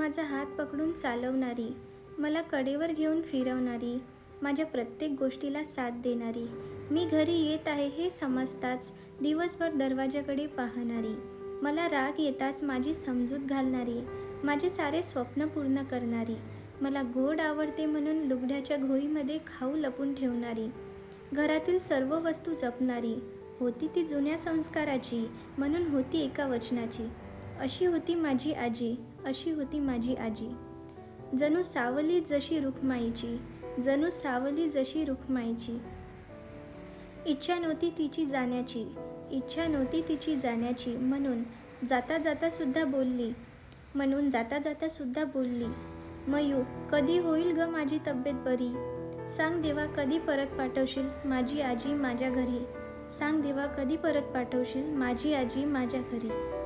माझा हात पकडून चालवणारी, मला कडेवर घेऊन फिरवणारी, माझ्या प्रत्येक गोष्टीला साथ देणारी, मी घरी येत आहे हे समजताच दिवसभर दरवाजाकडे पाहणारी, मला राग येताच माझी समजूत घालणारी, माझे सारे स्वप्न पूर्ण करणारी, मला गोड आवडते म्हणून लुगड्याच्या घोळीमध्ये खाऊ लपून ठेवणारी, घरातील सर्व वस्तू जपणारी, होती ती जुन्या संस्काराची म्हणून होती एका वचनाची. अशी होती माझी आजी, अशी होती माझी आजी. जणू सावली जशी रुखमाईची, जणू सावली जशी रुखमाईची. इच्छा नव्हती तिची जाण्याची, इच्छा नव्हती तिची जाण्याची, म्हणून जाता जाता सुद्धा बोलली, म्हणून जाता जाता सुद्धा बोलली, मयू कधी होईल ग माझी तब्येत बरी? सांग देवा कधी परत पाठवशील माझी आजी माझ्या घरी? सांग देवा कधी परत पाठवशील माझी आजी माझ्या घरी?